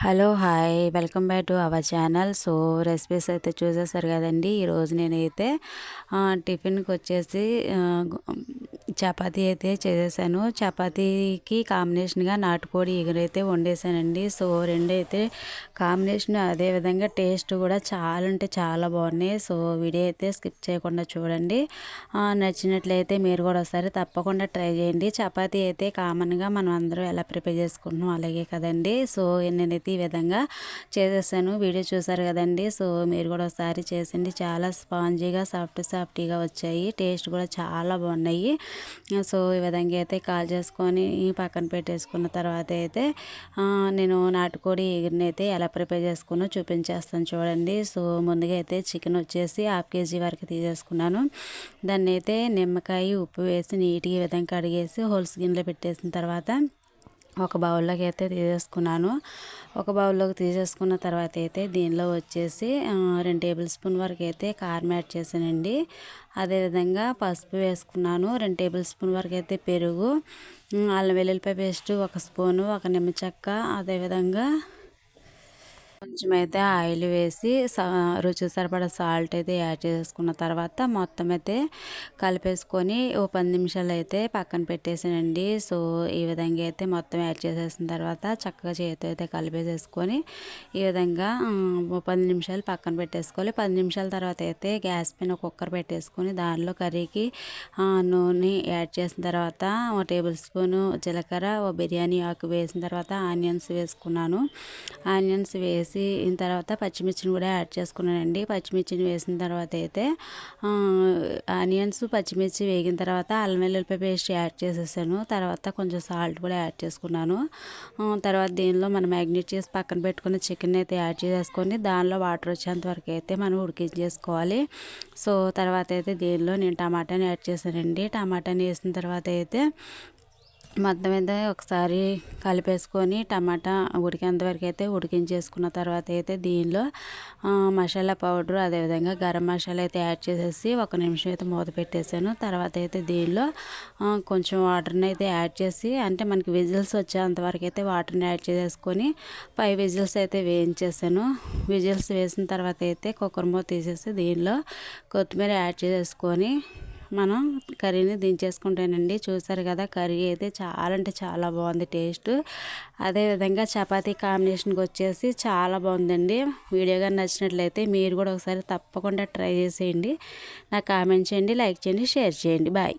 Hello hi welcome back to our channel. So recipes అయితే చూసేసారు కదండి. ఈరోజు నేనైతే టిఫిన్కి వచ్చేసి చపాతీ అయితే చేసేసాను. చపాతీకి కాంబినేషన్గా నాటుకోడి ఎగురైతే వండేసానండి. సో రెండు అయితే కాంబినేషన్, అదేవిధంగా టేస్ట్ కూడా చాలా అంటే చాలా బాగున్నాయి. సో వీడియో అయితే స్కిప్ చేయకుండా చూడండి. నచ్చినట్లయితే మీరు కూడా ఒకసారి తప్పకుండా ట్రై చేయండి. చపాతీ అయితే కామన్గా మనం అందరం ఎలా ప్రిపేర్ చేసుకుంటున్నాం అలాగే కదండి. సో నేనైతే ఈ విధంగా చేసేసాను. వీడియో చూసారు కదండి. సో మీరు కూడా ఒకసారి చేసండి. చాలా స్పాంజీగా సాఫ్టీగా వచ్చాయి. టేస్ట్ కూడా చాలా బాగున్నాయి. సో ఈ విధంగా అయితే కాల్ చేసుకొని పక్కన పెట్టేసుకున్న తర్వాత అయితే నేను నాటుకోడి ఎగురిని అయితే ఎలా ప్రిపేర్ చేసుకున్నా చూపించేస్తాను చూడండి. సో ముందుగా అయితే చికెన్ వచ్చేసి 1/2 kg వరకు తీసేసుకున్నాను. దాన్ని అయితే నిమ్మకాయ ఉప్పు వేసి నీట్గా ఈ విధంగా కడిగేసి హోల్స్ గిన్నెలో పెట్టేసిన తర్వాత ఒక బౌల్లోకి అయితే తీసేసుకున్నాను. ఒక బౌల్లోకి తీసేసుకున్న తర్వాత అయితే దీనిలో వచ్చేసి 2 టేబుల్ స్పూన్ వరకు అయితే కారం యాడ్ చేశానండి. అదేవిధంగా పసుపు వేసుకున్నాను. 2 టేబుల్ స్పూన్ వరకు అయితే పెరుగు, అల్లం వెల్లుల్లిపాయ పేస్ట్ 1 స్పూను, 1 నిమ్మ చెక్క, అదేవిధంగా కొంచెం అయితే ఆయిల్ వేసి రుచి సరిపడా సాల్ట్ అయితే యాడ్ చేసుకున్న తర్వాత మొత్తం అయితే కలిపేసుకొని ఓ 10 నిమిషాలు అయితే పక్కన పెట్టేసానండి. సో ఈ విధంగా అయితే మొత్తం యాడ్ చేసేసిన తర్వాత చక్కగా చేతితో అయితే కలిపేసేసుకొని ఈ విధంగా ఓ 10 నిమిషాలు పక్కన పెట్టేసుకోవాలి. 10 నిమిషాల తర్వాత అయితే గ్యాస్ పైన కుక్కర్ పెట్టేసుకొని దానిలో కర్రీకి నూనె యాడ్ చేసిన తర్వాత ఓ టేబుల్ స్పూను జీలకర్ర, ఓ బిర్యానీ ఆకు వేసిన తర్వాత ఆనియన్స్ వేసుకున్నాను. ఆనియన్స్ వేసి తర్వాత పచ్చిమిర్చిని కూడా యాడ్ చేసుకున్నానండి. పచ్చిమిర్చిని వేసిన తర్వాత అయితే ఆనియన్స్ పచ్చిమిర్చి వేగిన తర్వాత అల్లం వెల్లుల్లిపాయ పేస్ట్ యాడ్ చేసేసాను. తర్వాత కొంచెం సాల్ట్ కూడా యాడ్ చేసుకున్నాను. తర్వాత దీనిలో మనం మ్యాగ్నేట్ చేసి పక్కన పెట్టుకున్న చికెన్ అయితే యాడ్ చేసుకొని దానిలో వాటర్ వచ్చేంత వరకు అయితే మనం ఉడికించేసుకోవాలి. సో తర్వాత అయితే దీనిలో నేను టమాటాని యాడ్ చేశానండి. టమాటాని వేసిన తర్వాత అయితే మొత్తం అయితే ఒకసారి కలిపేసుకొని టమాటా ఉడికేంత వరకు అయితే ఉడికించేసుకున్న తర్వాత అయితే దీనిలో మసాలా పౌడర్, అదేవిధంగా గరం మసాలా అయితే యాడ్ చేసేసి 1 నిమిషం అయితే మూత పెట్టేసాను. తర్వాత అయితే దీనిలో కొంచెం వాటర్ని అయితే యాడ్ చేసి, అంటే మనకి విజిల్స్ వచ్చేంత వరకు అయితే వాటర్ని యాడ్ చేసేసుకొని 5 విజిల్స్ అయితే వేయించేసాను. విజిల్స్ వేసిన తర్వాత అయితే కుక్కర్ మూత తీసేసి దీనిలో కొత్తిమీర యాడ్ చేసేసుకొని మనం కర్రీని దించేసుకుంటానండి. చూసారు కదా, కర్రీ అయితే చాలా అంటే చాలా బాగుంది టేస్ట్. అదేవిధంగా చపాతీ కాంబినేషన్కి వచ్చేసి చాలా బాగుందండి. వీడియో కానీ నచ్చినట్లయితే మీరు కూడా ఒకసారి తప్పకుండా ట్రై చేసేయండి. నాకు కామెంట్ చేయండి, లైక్ చేయండి, షేర్ చేయండి. బాయ్.